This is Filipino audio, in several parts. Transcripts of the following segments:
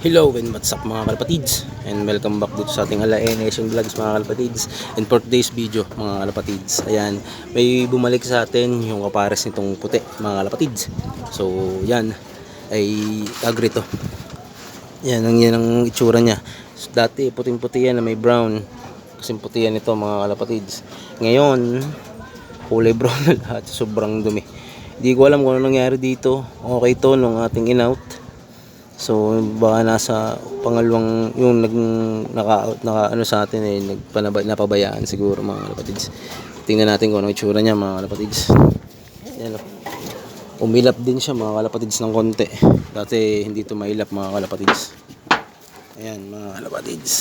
Hello and what's up mga kalapatids, and welcome back dito sa ating Alae Nation Vlogs mga kalapatids. And for today's video mga kalapatids, ayan, may bumalik sa atin yung kapares nitong puti mga kalapatids. So yan ay agrito. Yan ang itsura niya. So, dati puting puti yan na may brown, kasi puti yan ito mga kalapatids. Ngayon kulay brown na lahat, sobrang dumi. Hindi ko alam kung ano nangyari dito. Okay to nung ating in-out. So baka nasa pangalawang yung naka ano sa atin napabayaan siguro mga kalapatids. Tingnan natin kung ano itsura niya mga kalapatids. Yan, umilap din siya mga kalapatids ng konti. Dati hindi to mailap mga kalapatids. Ayan mga kalapatids.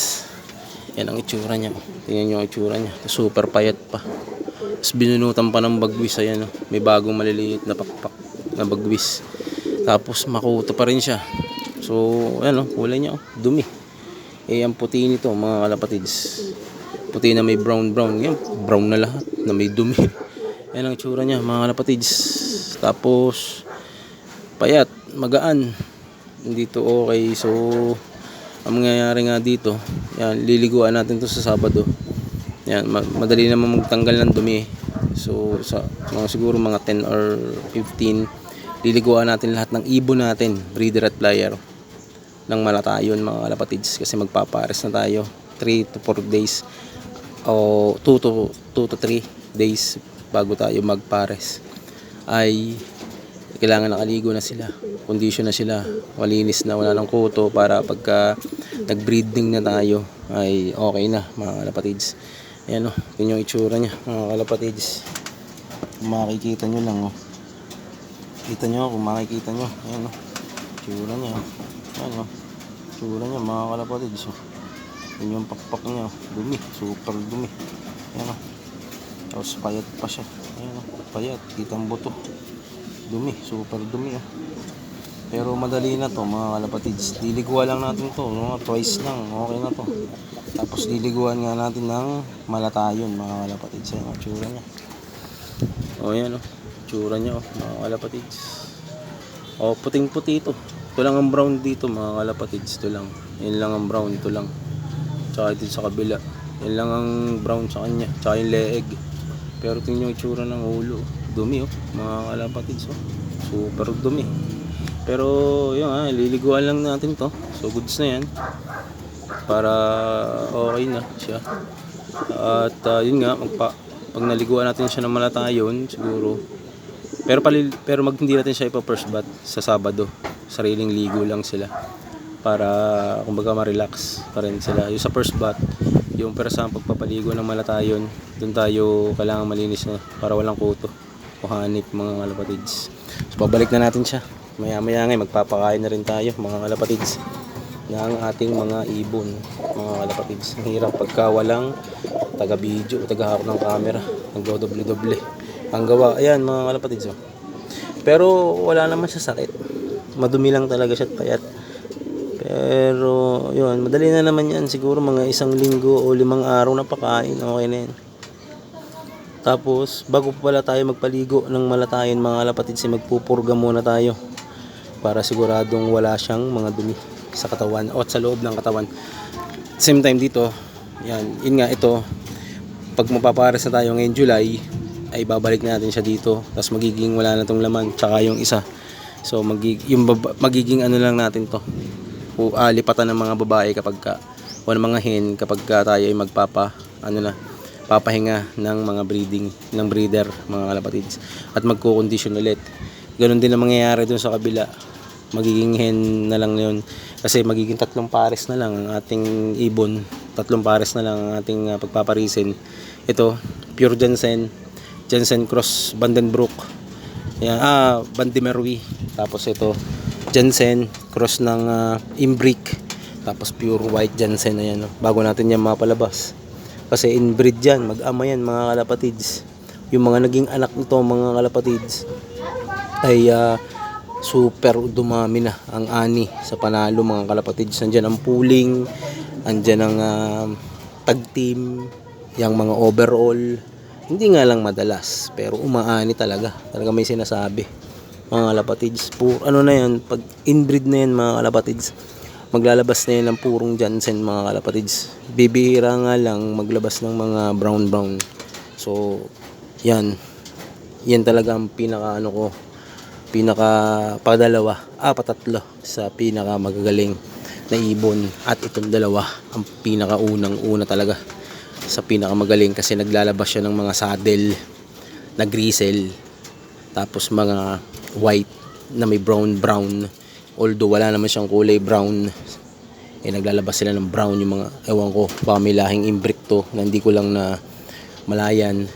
Yan ang itsura niya. Tingnan niyo ang itsura niya. Super payat pa. Tapos binunutan pa ng bagwis. Ayan, may bagong maliliit na pakpak na bagwis. Tapos makuto pa rin siya. So, ayan kulay niya, dumi. Ang puti nito, mga kalapatids. Puti na may brown. Yan, brown na lahat, na may dumi. Ayan ang itsura niya, mga kalapatids. Tapos, payat, magaan. Dito okay. So, ang mangyayari nga dito, yan, liliguan natin to sa Sabado. Yan, madali naman magtanggal ng dumi. So, siguro mga 10 or 15, liliguan natin lahat ng ibon natin, breeder at flyer ng malatayon mga kalapatids, kasi magpapares na tayo 3 to 4 days o 2 to 3 days bago tayo magpares. Ay kailangan nakaligo na sila, condition na sila, malinis na, wala ng kuto, para pagka nagbreeding na tayo ay okay na mga kalapatids. Ayan yun yung itsura nya mga kalapatids. Kung makikita nyo lang kita nyo, kung makikita nyo, ayan itsura nya. Ayan itsura nya mga kalapatids. Yun yung pakpak nya, dumi, super dumi. Ayan tapos payat pa siya. Ayan payat, kitang buto, dumi, super dumi. Pero madali na to mga kalapatids. Liliguan lang natin to, twice lang, okay na to. Tapos liliguan nga natin ng malatayon mga kalapatids. Ayan itsura nya. Ayan itsura nya mga kalapatids. Puting puti ito. Ito lang ang brown dito mga kalapatids. Ito lang. Yan lang ang brown. Ito lang. Tsaka dito sa kabila. Yan lang ang brown sa kanya. Tsaka yung leeg. Pero tingnan yung itsura ng ulo. Dumi mga kalapatids. Super dumi. Pero yun liliguan lang natin to. So goods na yan. Para okay na siya. At yun nga. Pag naliguan natin siya ng malatayon siguro. Pero hindi natin siya ipa-first bath sa Sabado. Sariling ligo lang sila para kumbaga ma-relax pa rin sila. Yung sa first bath, yung sa pagpapaligo ng malatayon, doon tayo kailangan malinis na para walang kuto o hanip mga kalapatids. So pabalik na natin siya. Maya ngayon magpapakain na rin tayo mga kalapatids ng ating mga ibon mga kalapatids. Ang hirap pagka walang taga-video o taga-hawak ng camera, nagdo-doble ang gawa. Ayan mga kalapatids. Pero wala naman siya sakit, madumi lang talaga siya at payat. Pero yun, madali na naman yan, siguro mga 1 linggo o 5 araw na pakain, okay na yan. Tapos bago pala tayo magpaligo ng malatayon mga kalapatids, magpupurga muna tayo para siguradong wala siyang mga dumi sa katawan o sa loob ng katawan. Same time dito, yun nga ito, pag mapapares na tayo ngayong July, ay babalik natin siya dito. Tapos magiging wala na tong laman, tsaka yung isa. So magiging ano lang natin to, lipatan ng mga babae kapag o ng mga hen kapag tayo ay papahinga ng mga ng breeder mga kalapatids, at magko-condition ulit. Ganon din ang mangyayari dun sa kabila. Magiging hen na lang yun, kasi magiging 3 pares na lang ang ating ibon. 3 pares na lang ang ating pagpaparisin. Ito pure Jensen cross Vandenbroek. Yan, Vandemerwe. Tapos ito Jensen cross ng Imbric. Tapos pure white Jensen. Ayan, bago natin yan mapalabas. Kasi inbreed yan, mag-ama yan mga kalapatids. Yung mga naging anak nito mga kalapatids ay super dumami na ang ani sa panalo mga kalapatids. Nandiyan ang pooling, andyan ang tag team, yung mga overall. Hindi nga lang madalas, pero umaani talaga may sinasabi mga kalapatids. Ano na yan, pag inbreed na yan mga kalapatids, maglalabas na yan ng purong Jansen mga kalapatids. Bibihira nga lang maglabas ng mga brown. So yan talaga ang pinaka ano ko, pinaka padalawa, patatlo sa pinaka magagaling na ibon, at itong dalawa ang pinaka una talaga sa pinaka magaling, kasi naglalabas siya ng mga saddle na grizzle, tapos mga white na may brown, although wala naman siyang kulay brown, naglalabas sila ng brown yung mga, ewan ko, baka may lahing imbric to na hindi ko lang na malayan.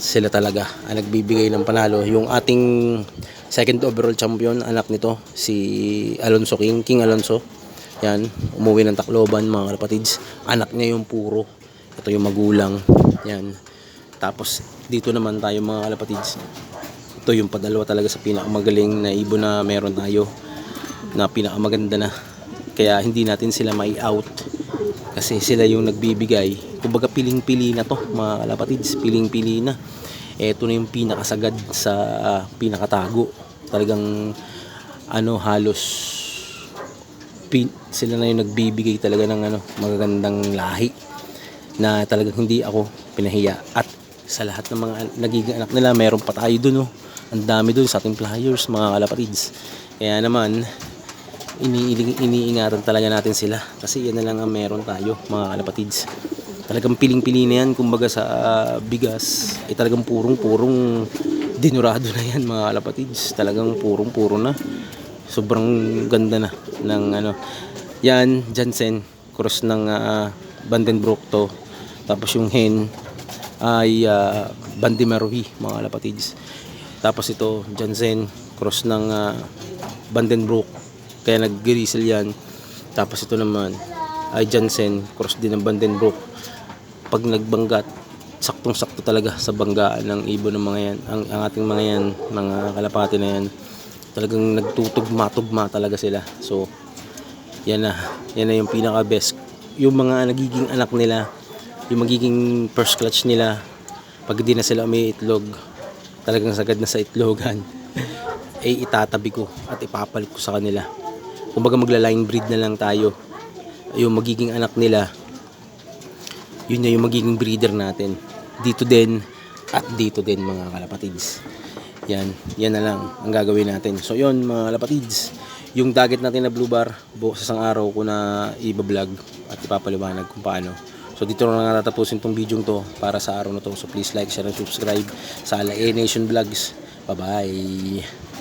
Sila talaga ang nagbibigay ng panalo. Yung ating second overall champion, anak nito si Alonso, King Alonso, yan, umuwi ng Tacloban mga kalapatids. Anak niya yung puro, ito yung magulang, yan. Tapos dito naman tayo mga kalapatids, ito yung padalawa talaga sa pinakamagaling na ibon na meron tayo, na pinakamaganda na, kaya hindi natin sila mai-out kasi sila yung nagbibigay. Kumbaga piling-pili na to mga kalapatids, piling-pili na. Ito na yung pinakasagad sa pinakatago. Talagang halos sila na yung nagbibigay talaga ng magagandang lahi na talagang hindi ako pinahiya. At sa lahat ng mga nagiging anak nila, meron pa tayo dun, ang dami dun sa ating flyers mga kalapatids. Kaya naman iniingatan talaga natin sila, kasi yan na lang ang meron tayo mga kalapatids. Talagang piling-pili na yan. Kumbaga sa bigas talagang purong dinurado na yan mga kalapatids. Talagang puro na, sobrang ganda na ng yan, Jansen cross ng Vandenbroek to. Tapos yung hen ay Bandi Marohi mga kalapatids. Tapos ito Jansen cross ng Vandenbroek, kaya nag-grizzle yan. Tapos ito naman ay Jansen cross din ng Vandenbroek. Pag nagbanggat, saktong-sakto talaga sa banggaan ng ibon ng mga yan, ang ating mga yan, mga kalapati na yan, talagang nagtutugma talaga sila. So yan na yung pinaka best. Yung mga nagiging anak nila, yung magiging first clutch nila, pag di na sila may itlog, talagang sagad na sa itlogan, itatabi ko at ipapalit ko sa kanila. Kumbaga magla-line breed na lang tayo. Yung magiging anak nila, yun na yung magiging breeder natin. Dito din at dito din mga kalapatids. Yan na lang ang gagawin natin. So yun mga kalapatids, yung target natin na blue bar, bukas isang araw ko na i-vlog at ipapaliwanag kung paano. So dito na nga tatapusin tong video to para sa araw na to. So please like, share, and subscribe sa Ala Nation Vlogs. Bye bye.